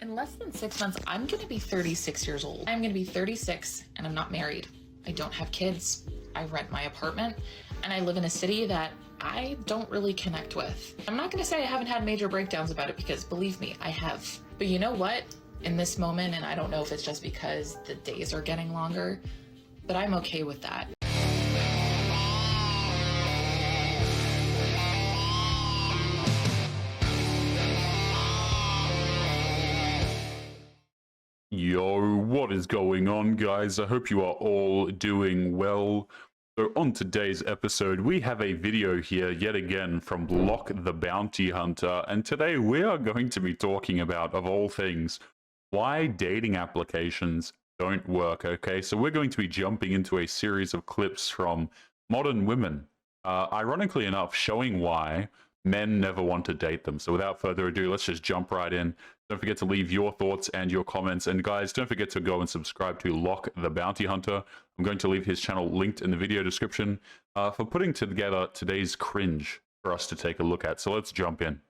In less than 6 months, I'm gonna be 36 years old. I'm gonna be 36 and I'm not married. I don't have kids. I rent my apartment and I live in a city that I don't really connect with. I'm not gonna say I haven't had major breakdowns about it because believe me, I have. But you know what? In this moment, and I don't know if it's just because the days are getting longer, but I'm okay with that. Yo, what is going on, guys? I hope you are all doing well. So on today's episode, we have a video here yet again from Locke the Bounty Hunter, and today we are going to be talking about, of all things, why dating applications don't work, okay? So we're going to be jumping into a series of clips from modern women, ironically enough, showing why men never want to date them. So without further ado, let's just jump right in. Don't forget to leave your thoughts and your comments. And guys, don't forget to go and subscribe to Locke the Bounty Hunter. I'm going to leave his channel linked in the video description for putting together today's cringe for us to take a look at. So let's jump in.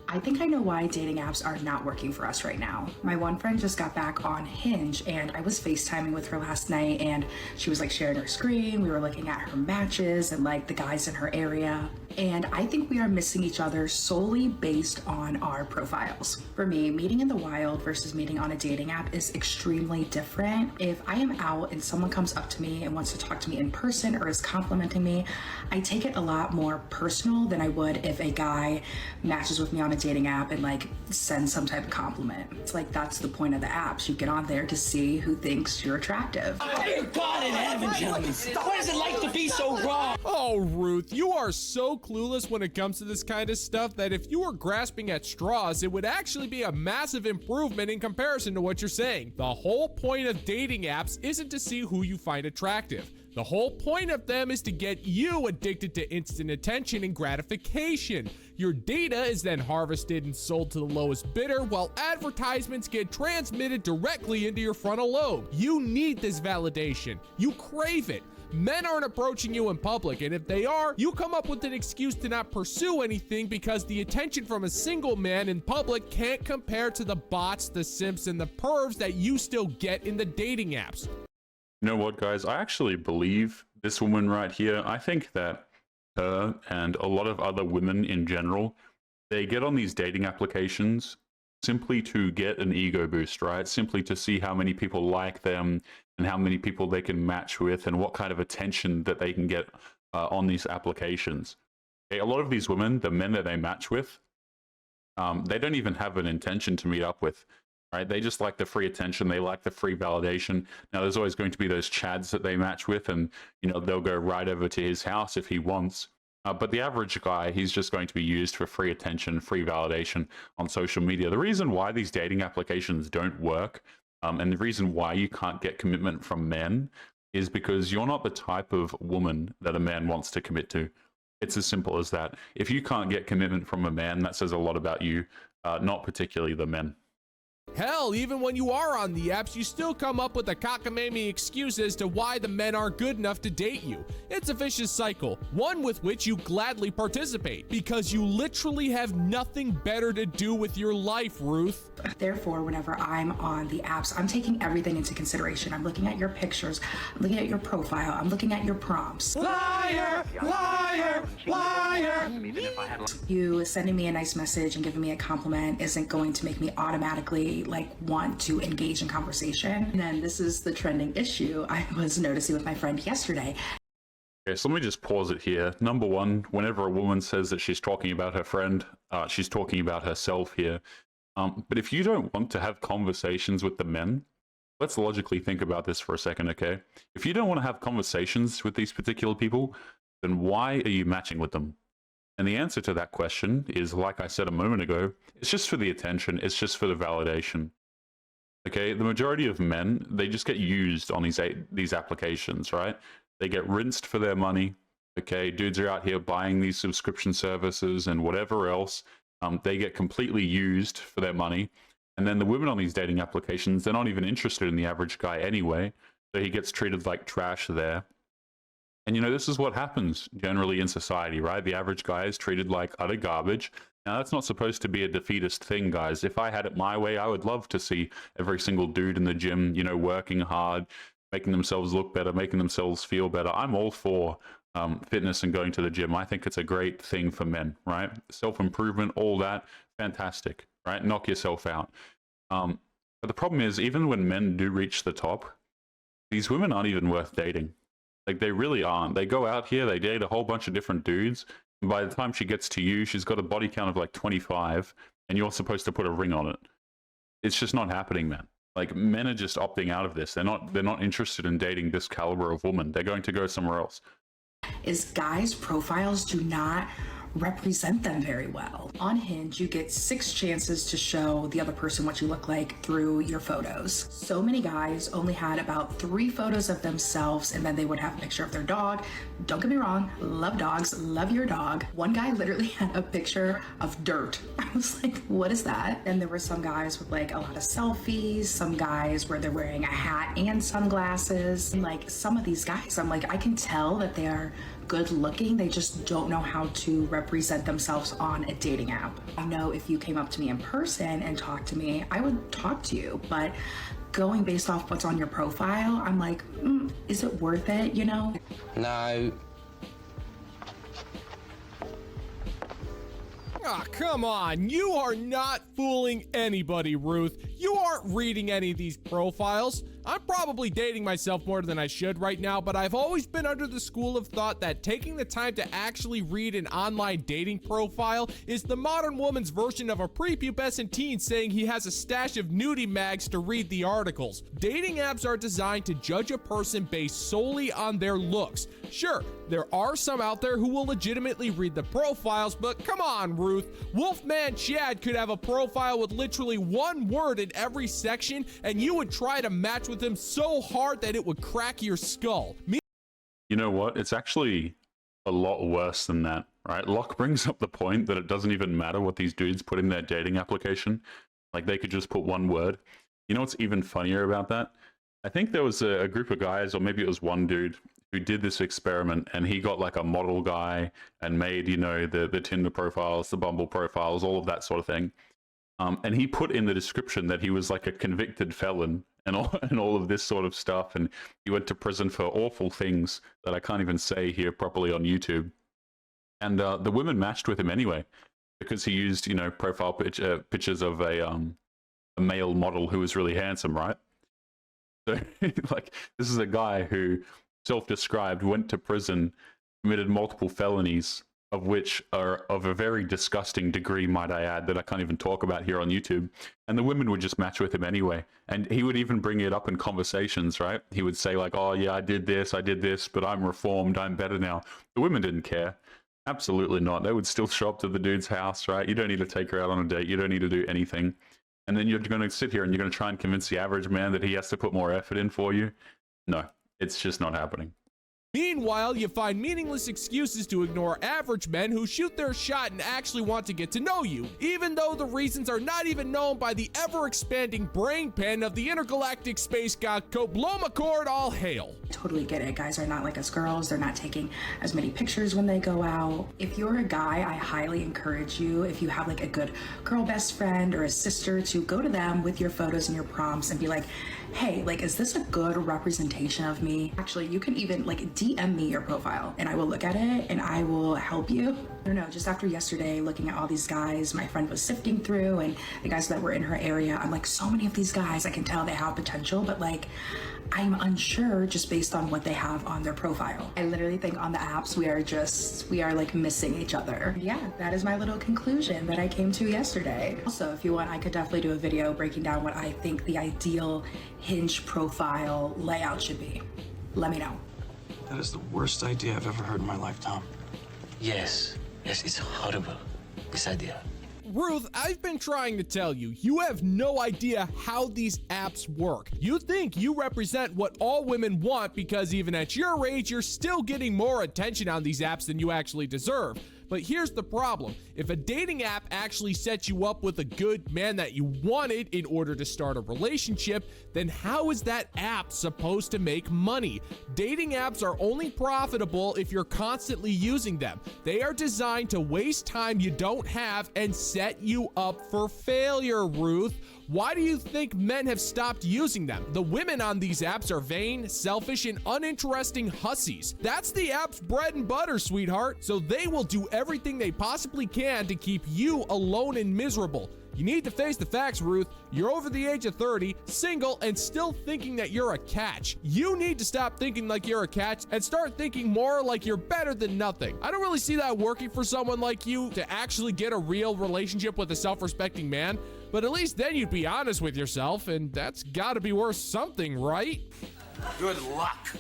I think I know why dating apps are not working for us right now. My one friend just got back on Hinge and I was FaceTiming with her last night and she was like sharing her screen. We were looking at her matches and like the guys in her area. And I think we are missing each other solely based on our profiles. For me, meeting in the wild versus meeting on a dating app is extremely different. If I am out and someone comes up to me and wants to talk to me in person or is complimenting me, I take it a lot more personal than I would if a guy matches with me on a dating app and like sends some type of compliment. It's like that's the point of the apps. You get on there to see who thinks you're attractive. Dear God in heaven, gentlemen, what is it like to be so wrong? Oh, Ruth, you are so clueless when it comes to this kind of stuff that if you were grasping at straws, it would actually be a massive improvement in comparison to what you're saying. The whole point of dating apps isn't to see who you find attractive. The whole point of them is to get you addicted to instant attention and gratification. Your data is then harvested and sold to the lowest bidder while advertisements get transmitted directly into your frontal lobe. You need this validation. You crave it. Men aren't approaching you in public, and if they are, you come up with an excuse to not pursue anything because the attention from a single man in public can't compare to the bots, the simps, and the pervs that you still get in the dating apps. You know what, guys? I actually believe this woman right here. I think that her and a lot of other women in general, they get on these dating applications simply to get an ego boost, right? Simply to see how many people like them and how many people they can match with and what kind of attention that they can get on these applications. Okay, a lot of these women, the men that they match with, they don't even have an intention to meet up with, right? They just like the free attention. They like the free validation. Now, there's always going to be those chads that they match with, and you know they'll go right over to his house if he wants. But the average guy, he's just going to be used for free attention, free validation on social media. The reason why these dating applications don't work, and the reason why you can't get commitment from men, is because you're not the type of woman that a man wants to commit to. It's as simple as that. If you can't get commitment from a man, that says a lot about you, not particularly the men. Hell, even when you are on the apps, you still come up with a cockamamie excuse as to why the men aren't good enough to date you. It's a vicious cycle, one with which you gladly participate, because you literally have nothing better to do with your life, Ruth. Therefore, whenever I'm on the apps, I'm taking everything into consideration. I'm looking at your pictures, I'm looking at your profile, I'm looking at your prompts. Liar, liar, liar. You sending me a nice message and giving me a compliment isn't going to make me automatically like want to engage in conversation. And then this is the trending issue I was noticing with my friend yesterday. Okay, so let me just pause it here. Number one, whenever a woman says that she's talking about her friend, she's talking about herself here. But if you don't want to have conversations with the men, let's logically think about this for a second, okay? If you don't want to have conversations with these particular people, then why are you matching with them? And the answer to that question is, like I said a moment ago, it's just for the attention, it's just for the validation. Okay, the majority of men, they just get used on these applications, right? They get rinsed for their money. Okay, dudes are out here buying these subscription services and whatever else. They get completely used for their money. And then the women on these dating applications, they're not even interested in the average guy anyway. So he gets treated like trash there. And, you know, this is what happens generally in society, right? The average guy is treated like utter garbage. Now, that's not supposed to be a defeatist thing, guys. If I had it my way, I would love to see every single dude in the gym, you know, working hard, making themselves look better, making themselves feel better. I'm all for fitness and going to the gym. I think it's a great thing for men, right? Self-improvement, all that, fantastic, right? Knock yourself out. But the problem is, even when men do reach the top, these women aren't even worth dating. Like, they really aren't. They go out here, they date a whole bunch of different dudes, and by the time she gets to you, she's got a body count of like 25, and you're supposed to put a ring on it. It's just not happening, man. Like, men are just opting out of this. They're not interested in dating this caliber of woman. They're going to go somewhere else. Is guys' profiles do not represent them very well. On Hinge, you get 6 chances to show the other person what you look like through your photos. So many guys only had about 3 photos of themselves, and then they would have a picture of their dog. Don't get me wrong, love dogs, love your dog. One guy literally had a picture of dirt. I was like, what is that? And there were some guys with like a lot of selfies, some guys where they're wearing a hat and sunglasses. And like some of these guys, I'm like, I can tell that they are good looking, they just don't know how to represent themselves on a dating app. I know if you came up to me in person and talked to me, I would talk to you, but going based off what's on your profile, I'm like, is it worth it, you know? No. Ah, come on. You are not fooling anybody, Ruth. You aren't reading any of these profiles. I'm probably dating myself more than I should right now, but I've always been under the school of thought that taking the time to actually read an online dating profile is the modern woman's version of a prepubescent teen saying he has a stash of nudie mags to read the articles. Dating apps are designed to judge a person based solely on their looks. Sure, there are some out there who will legitimately read the profiles, but come on, Ruth. Wolfman Chad could have a profile with literally 1 word in every section, and you would try to match with him so hard that it would crack your skull. You know what? It's actually a lot worse than that, right? Locke brings up the point that it doesn't even matter what these dudes put in their dating application. Like, they could just put 1 word. You know what's even funnier about that? I think there was a group of guys, or maybe it was one dude, who did this experiment, and he got like a model guy and made, you know, the Tinder profiles, the Bumble profiles, all of that sort of thing. And he put in the description that he was like a convicted felon and all of this sort of stuff, and he went to prison for awful things that I can't even say here properly on YouTube. And the women matched with him anyway, because he used, you know, profile pictures of a male model who was really handsome, right? So, like, this is a guy who, self-described, went to prison, committed multiple felonies, of which are of a very disgusting degree, might I add, that I can't even talk about here on YouTube. And the women would just match with him anyway. And he would even bring it up in conversations, right? He would say like, oh yeah, I did this, but I'm reformed, I'm better now. The women didn't care. Absolutely not. They would still show up to the dude's house, right? You don't need to take her out on a date. You don't need to do anything. And then you're going to sit here and you're going to try and convince the average man that he has to put more effort in for you? No, it's just not happening. Meanwhile, you find meaningless excuses to ignore average men who shoot their shot and actually want to get to know you, even though the reasons are not even known by the ever-expanding brain pan of the intergalactic space god Koblomacord, all hail. Totally get it. Guys are not like us girls. They're not taking as many pictures when they go out. If you're a guy, I highly encourage you, if you have like a good girl best friend or a sister, to go to them with your photos and your prompts and be like, hey, like, is this a good representation of me? Actually, you can even like DM me your profile and I will look at it and I will help you. I don't know, just after yesterday, looking at all these guys my friend was sifting through and the guys that were in her area, I'm like, so many of these guys, I can tell they have potential, but like, I'm unsure just based on what they have on their profile. I literally think on the apps, we are like missing each other. Yeah, that is my little conclusion that I came to yesterday. Also, if you want, I could definitely do a video breaking down what I think the ideal Hinge profile layout should be. Let me know. That is the worst idea I've ever heard in my life, Tom. Yes, it's horrible, this idea. Ruth, I've been trying to tell you, you have no idea how these apps work. You think you represent what all women want because even at your age, you're still getting more attention on these apps than you actually deserve. But here's the problem. If a dating app actually sets you up with a good man that you wanted in order to start a relationship, then how is that app supposed to make money? Dating apps are only profitable if you're constantly using them. They are designed to waste time you don't have and set you up for failure, Ruth. Why do you think men have stopped using them? The women on these apps are vain, selfish, and uninteresting hussies. That's the app's bread and butter, sweetheart. So they will do everything they possibly can to keep you alone and miserable. You need to face the facts, Ruth. You're over the age of 30, single, and still thinking that you're a catch. You need to stop thinking like you're a catch and start thinking more like you're better than nothing. I don't really see that working for someone like you to actually get a real relationship with a self-respecting man, but at least then you'd be honest with yourself, and that's gotta be worth something, right? Good luck.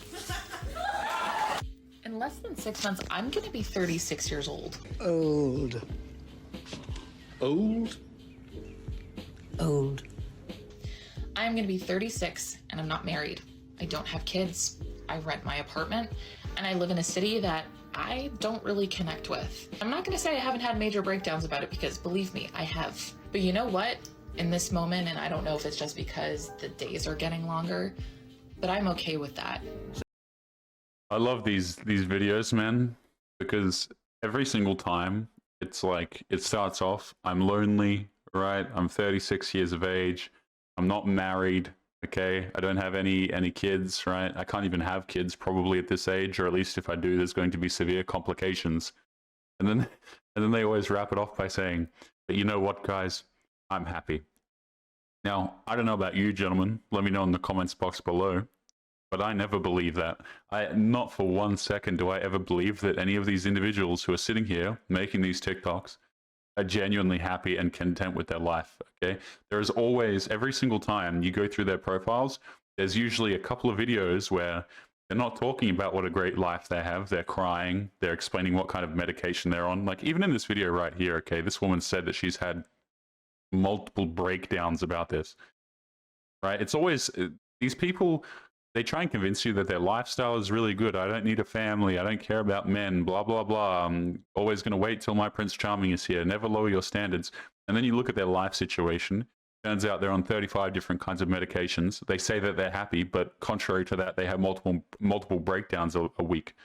In less than 6 months, I'm gonna be 36 years old. Old. Old? Old. I'm gonna be 36 and I'm not married. I don't have kids. I rent my apartment and I live in a city that I don't really connect with. I'm not gonna say I haven't had major breakdowns about it because believe me, I have. But you know what? In this moment, and I don't know if it's just because the days are getting longer, but I'm okay with that. I love these videos, man, because every single time it's like it starts off, I'm lonely, right? I'm 36 years of age. I'm not married, okay? I don't have any kids, right? I can't even have kids probably at this age, or at least if I do, there's going to be severe complications. And then they always wrap it off by saying, but you know what, guys? I'm happy. Now, I don't know about you, gentlemen. Let me know in the comments box below. But I never believe that. Not for 1 second do I ever believe that any of these individuals who are sitting here making these TikToks are genuinely happy and content with their life, okay? There is always, every single time you go through their profiles, there's usually a couple of videos where they're not talking about what a great life they have. They're crying. They're explaining what kind of medication they're on. Like, even in this video right here, okay, this woman said that she's had multiple breakdowns about this, right? It's always, these people, they try and convince you that their lifestyle is really good. I don't need a family. I don't care about men, blah, blah, blah. I'm always going to wait till my Prince Charming is here. Never lower your standards. And then you look at their life situation. Turns out they're on 35 different kinds of medications. They say that they're happy, but contrary to that, they have multiple breakdowns a week.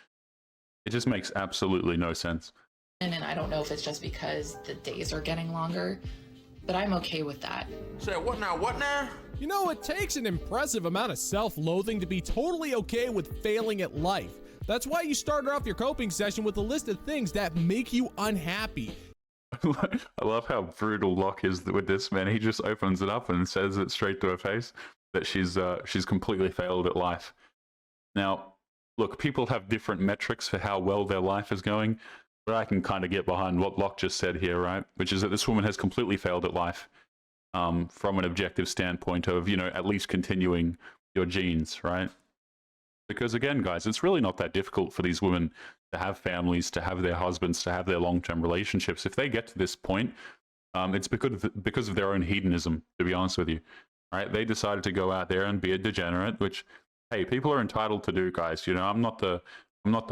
It just makes absolutely no sense. And I don't know if it's just because the days are getting longer, but I'm okay with that. Say what now? What now? You know, it takes an impressive amount of self-loathing to be totally okay with failing at life. That's why you started off your coping session with a list of things that make you unhappy. I love how brutal Locke is with this, man. He just opens it up and says it straight to her face that she's completely failed at life. Now, look, people have different metrics for how well their life is going, but I can kind of get behind what Locke just said here, right? Which is that this woman has completely failed at life. From an objective standpoint of, you know, at least continuing your genes, right? Because again, guys, it's really not that difficult for these women to have families, to have their husbands, to have their long-term relationships. If they get to this point, it's because of their own hedonism, to be honest with you, right? They decided to go out there and be a degenerate, which, hey, people are entitled to do, guys. You know, I'm not the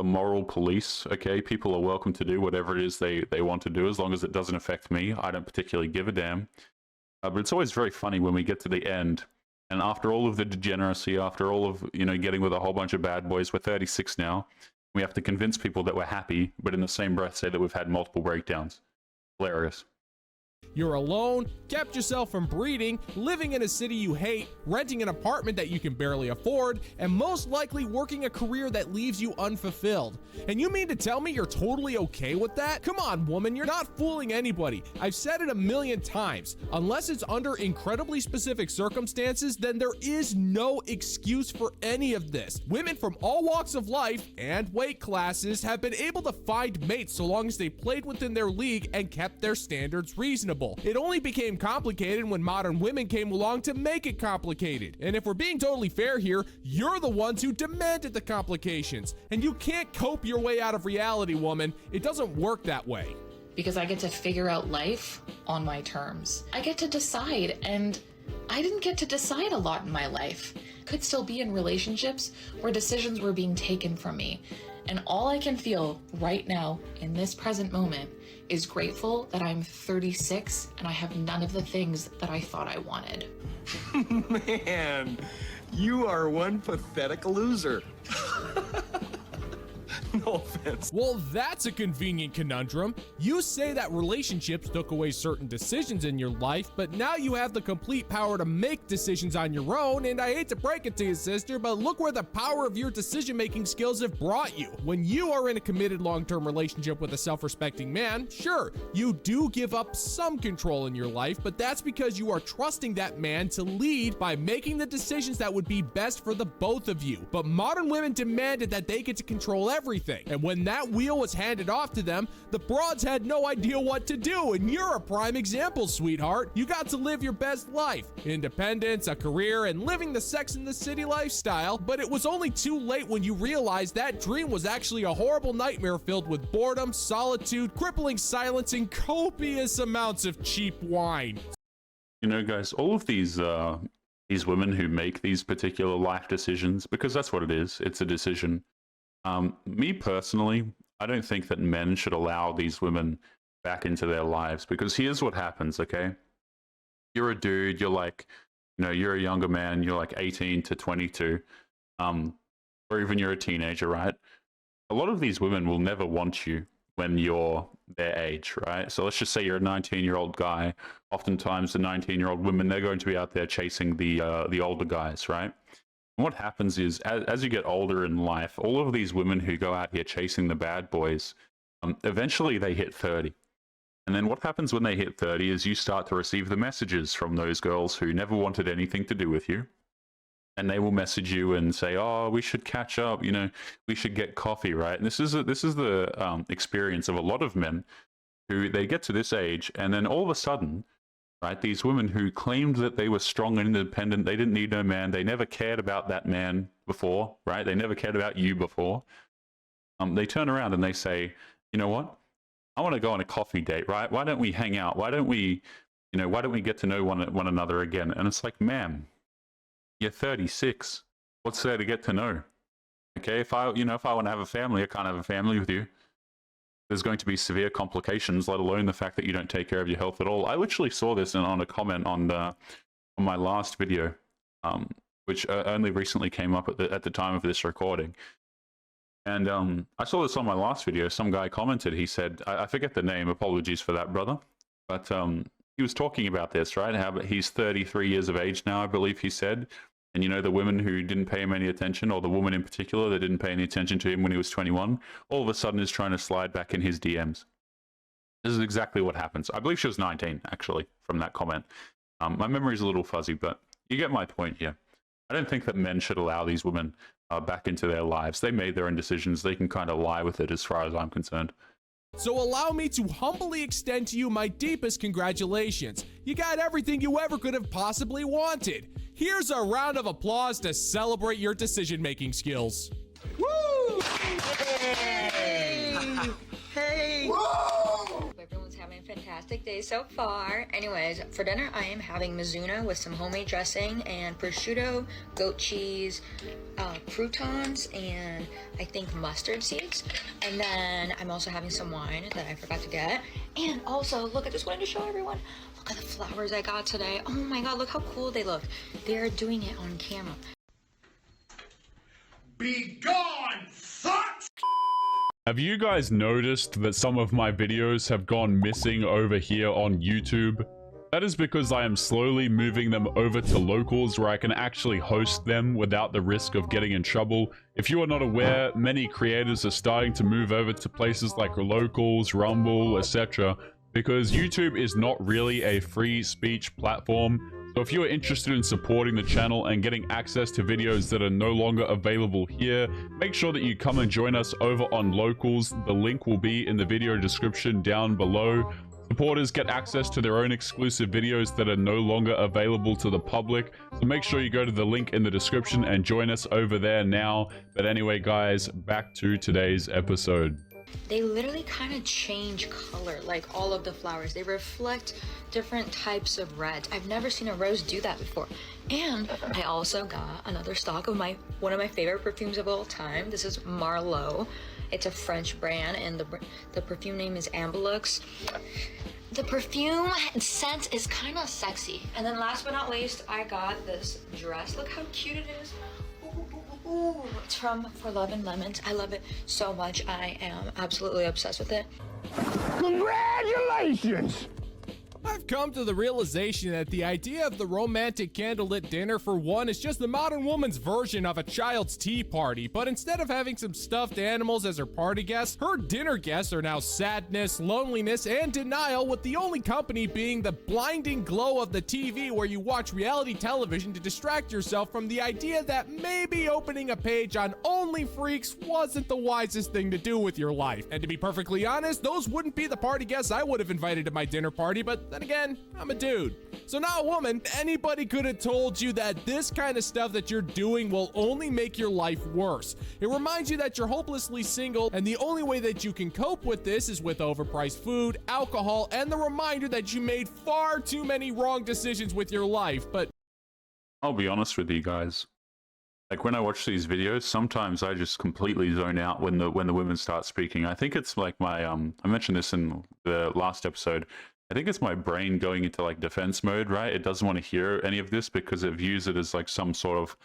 moral police, okay? People are welcome to do whatever it is they want to do, as long as it doesn't affect me. I don't particularly give a damn. But it's always very funny when we get to the end, and after all of the degeneracy, after all of, you know, getting with a whole bunch of bad boys, we're 36 now, we have to convince people that we're happy, but in the same breath say that we've had multiple breakdowns. Hilarious. You're alone, kept yourself from breeding, living in a city you hate, renting an apartment that you can barely afford, and most likely working a career that leaves you unfulfilled. And you mean to tell me you're totally okay with that? Come on, woman, you're not fooling anybody. I've said it a million times. Unless it's under incredibly specific circumstances, then there is no excuse for any of this. Women from all walks of life and weight classes have been able to find mates so long as they played within their league and kept their standards reasonable. It only became complicated when modern women came along to make it complicated. And if we're being totally fair here, you're the ones who demanded the complications. And you can't cope your way out of reality, woman. It doesn't work that way. Because I get to figure out life on my terms. I get to decide, and I didn't get to decide a lot in my life. Could still be in relationships where decisions were being taken from me. And all I can feel right now in this present moment is grateful that I'm 36 and I have none of the things that I thought I wanted. Man, you are one pathetic loser. No offense. Well, that's a convenient conundrum. You say that relationships took away certain decisions in your life, but now you have the complete power to make decisions on your own, and I hate to break it to you, sister, but look where the power of your decision-making skills have brought you. When you are in a committed long-term relationship with a self-respecting man, sure, you do give up some control in your life, but that's because you are trusting that man to lead by making the decisions that would be best for the both of you. But modern women demanded that they get to control everything. And when that wheel was handed off to them, the broads had no idea what to do, and you're a prime example, sweetheart. You got to live your best life. Independence, a career, and living the Sex and the City lifestyle, but it was only too late when you realized that dream was actually a horrible nightmare filled with boredom, solitude, crippling silence, and copious amounts of cheap wine. You know, guys, all of these women who make these particular life decisions, because that's what it is, it's a decision. Me personally, I don't think that men should allow these women back into their lives, because here's what happens, okay? You're a dude, you're like, you know, you're a younger man, you're like 18 to 22, or even you're a teenager, right? A lot of these women will never want you when you're their age, right? So let's just say you're a 19-year-old guy. Oftentimes the 19-year-old women, they're going to be out there chasing the older guys, right? And what happens is, as you get older in life, all of these women who go out here chasing the bad boys, eventually they hit 30. And then what happens when they hit 30 is you start to receive the messages from those girls who never wanted anything to do with you. And they will message you and say, oh, we should catch up, you know, we should get coffee, right? And this is the experience of a lot of men who they get to this age, and then all of a sudden, right, these women who claimed that they were strong and independent, they didn't need no man, they never cared about that man before, right? They never cared about you before. They turn around and they say, you know what? I want to go on a coffee date, right? Why don't we hang out? Why don't we get to know one another again? And it's like, ma'am, you're 36. What's there to get to know? Okay, if I want to have a family, I can't have a family with you. There's going to be severe complications, let alone the fact that you don't take care of your health at all. I literally saw this on a comment on my last video, which only recently came up at the time of this recording. And I saw this on my last video. Some guy commented, he said, I forget the name, apologies for that, brother. But he was talking about this, right? How he's 33 years of age now, I believe he said. And you know, the women who didn't pay him any attention, or the woman in particular that didn't pay any attention to him when he was 21, all of a sudden is trying to slide back in his DMs. This is exactly what happens. I believe she was 19, actually, from that comment. My memory is a little fuzzy, but you get my point here. I don't think that men should allow these women back into their lives. They made their own decisions. They can kind of lie with it as far as I'm concerned. So allow me to humbly extend to you my deepest congratulations. You got everything you ever could have possibly wanted. Here's a round of applause to celebrate your decision-making skills. Woo! Hey! Hey! Whoa! Everyone's having a fantastic day so far. Anyways, for dinner I am having Misuse with some homemade dressing and prosciutto, goat cheese, croutons, and I think mustard seeds. And then I'm also having some wine that I forgot to get. And also, look, I just wanted to show everyone. Look at the flowers I got today. Oh my god, look how cool they look. They're doing it on camera. Be gone, sucks! Have you guys noticed that some of my videos have gone missing over here on YouTube? That is because I am slowly moving them over to locals where I can actually host them without the risk of getting in trouble. If you are not aware, many creators are starting to move over to places like locals, Rumble, etc. because YouTube is not really a free speech platform. So if you are interested in supporting the channel and getting access to videos that are no longer available here, make sure that you come and join us over on Locals. The link will be in the video description down below. Supporters get access to their own exclusive videos that are no longer available to the public. So make sure you go to the link in the description and join us over there now. But anyway, guys, back to today's episode. They literally kind of change color, like all of the flowers. They reflect different types of reds. I've never seen a rose do that before. And I also got another stock of one of my favorite perfumes of all time. This is Marlowe. It's a French brand, and the perfume name is Ambulux. The perfume scent is kind of sexy. And then last but not least, I got this dress. Look how cute it is. Ooh, it's from For Love and Lemons. I love it so much. I am absolutely obsessed with it. Congratulations! I've come to the realization that the idea of the romantic candlelit dinner, for one, is just the modern woman's version of a child's tea party. But instead of having some stuffed animals as her party guests, her dinner guests are now sadness, loneliness, and denial, with the only company being the blinding glow of the TV where you watch reality television to distract yourself from the idea that maybe opening a page on Only Freaks wasn't the wisest thing to do with your life. And to be perfectly honest, those wouldn't be the party guests I would have invited to my dinner party, but then again, I'm a dude. So not a woman, anybody could have told you that this kind of stuff that you're doing will only make your life worse. It reminds you that you're hopelessly single, and the only way that you can cope with this is with overpriced food, alcohol, and the reminder that you made far too many wrong decisions with your life. But I'll be honest with you guys. Like when I watch these videos, sometimes I just completely zone out when the women start speaking. I think it's like my I mentioned this in the last episode. I think it's my brain going into like defense mode, right? It doesn't want to hear any of this because it views it as like some sort of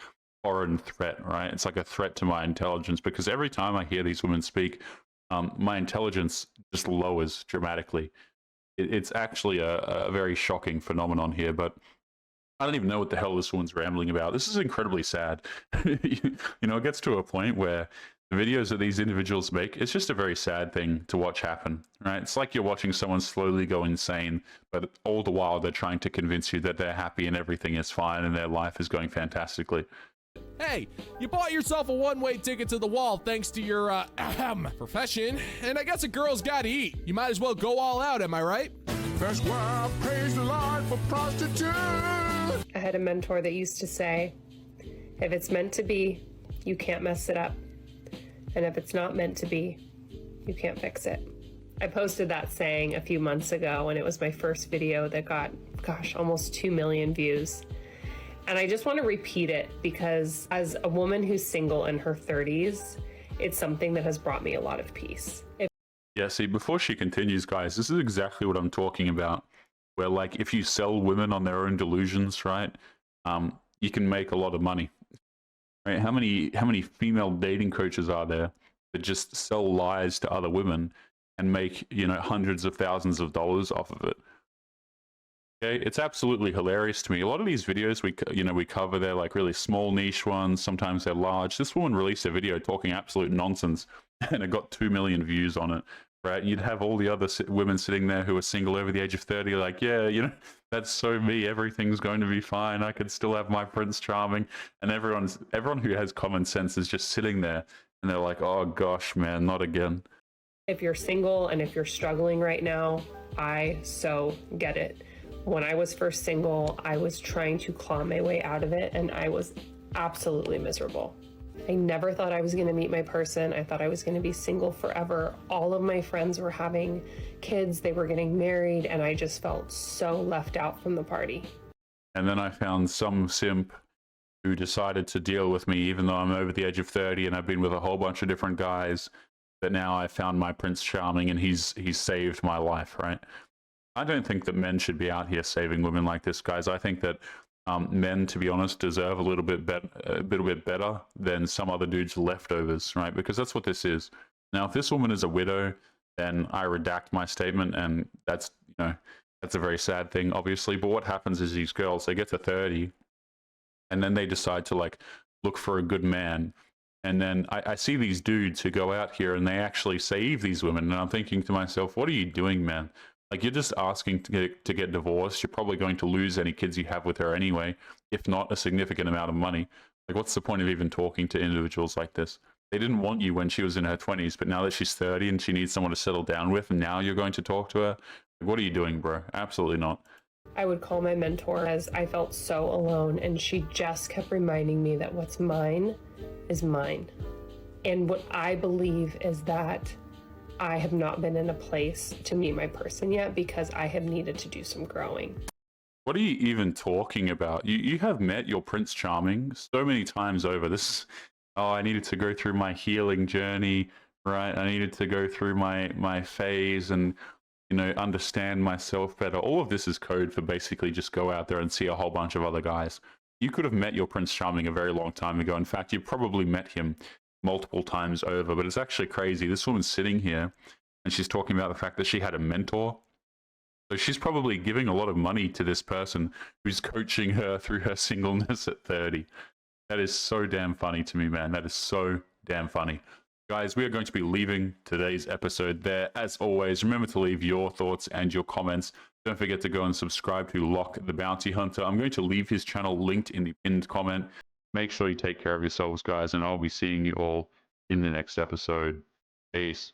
foreign threat, right? It's like a threat to my intelligence, because every time I hear these women speak, my intelligence just lowers dramatically. It's actually a very shocking phenomenon here, but I don't even know what the hell this woman's rambling about. This is incredibly sad. You know, it gets to a point where the videos that these individuals make, it's just a very sad thing to watch happen, right? It's like you're watching someone slowly go insane, but all the while they're trying to convince you that they're happy and everything is fine and their life is going fantastically. hey, you bought yourself a one-way ticket to the wall thanks to your profession, and I guess a girl's gotta eat. You might as well go all out, am I right? That's why I praise the Lord for prostitutes. I had a mentor that used to say, if it's meant to be, you can't mess it up. And if it's not meant to be, you can't fix it. I posted that saying a few months ago, and it was my first video that got, gosh, almost 2 million views. And I just want to repeat it because as a woman who's single in her 30s, it's something that has brought me a lot of peace. Yeah, see, before she continues, guys, this is exactly what I'm talking about. Where, like, if you sell women on their own delusions, right, you can make a lot of money. Right? How many female dating coaches are there that just sell lies to other women and make, you know, hundreds of thousands of dollars off of it? Okay, it's absolutely hilarious to me. A lot of these videos we cover, they're like really small niche ones. Sometimes they're large. This woman released a video talking absolute nonsense, and it got 2 million views on it. Right? You'd have all the other women sitting there who are single over the age of 30, like, yeah, you know, that's so me. Everything's going to be fine. I could still have my Prince Charming. And everyone who has common sense is just sitting there, and they're like, oh gosh, man, not again. If you're single and if you're struggling right now, I so get it. When I was first single, I was trying to claw my way out of it, and I was absolutely miserable. I never thought I was going to meet my person. I thought I was going to be single forever. All of my friends were having kids, they were getting married, and I just felt so left out from the party. And then I found some simp who decided to deal with me, even though I'm over the age of 30 and I've been with a whole bunch of different guys, that now I found my Prince Charming and he's saved my life, right? I don't think that men should be out here saving women like this, guys. I think that men, to be honest, deserve a little bit better than some other dudes' leftovers, right? Because that's what this is. Now, if this woman is a widow, then I redact my statement, and that's, you know, that's a very sad thing, obviously. But what happens is these girls, they get to 30, and then they decide to like look for a good man. And then I see these dudes who go out here and they actually save these women, and I'm thinking to myself, what are you doing, man? Like, you're just asking to get divorced. You're probably going to lose any kids you have with her anyway, if not a significant amount of money. Like, what's the point of even talking to individuals like this? They didn't want you when she was in her 20s, but now that she's 30 and she needs someone to settle down with, and now you're going to talk to her? Like, what are you doing, bro? Absolutely not. I would call my mentor as I felt so alone, and she just kept reminding me that what's mine is mine. And what I believe is that I have not been in a place to meet my person yet because I have needed to do some growing. What are you even talking about? You have met your Prince Charming so many times over. This, oh, I needed to go through my healing journey, right? I needed to go through my phase and, you know, understand myself better. All of this is code for basically just go out there and see a whole bunch of other guys. You could have met your Prince Charming a very long time ago. In fact, you've probably met him multiple times over, but it's actually crazy. This woman's sitting here and she's talking about the fact that she had a mentor. So she's probably giving a lot of money to this person who's coaching her through her singleness at 30. That is so damn funny to me, man. That is so damn funny. Guys, we are going to be leaving today's episode there. As always, remember to leave your thoughts and your comments. Don't forget to go and subscribe to Locke the Bounty Hunter. I'm going to leave his channel linked in the pinned comment. Make sure you take care of yourselves, guys, and I'll be seeing you all in the next episode. Peace.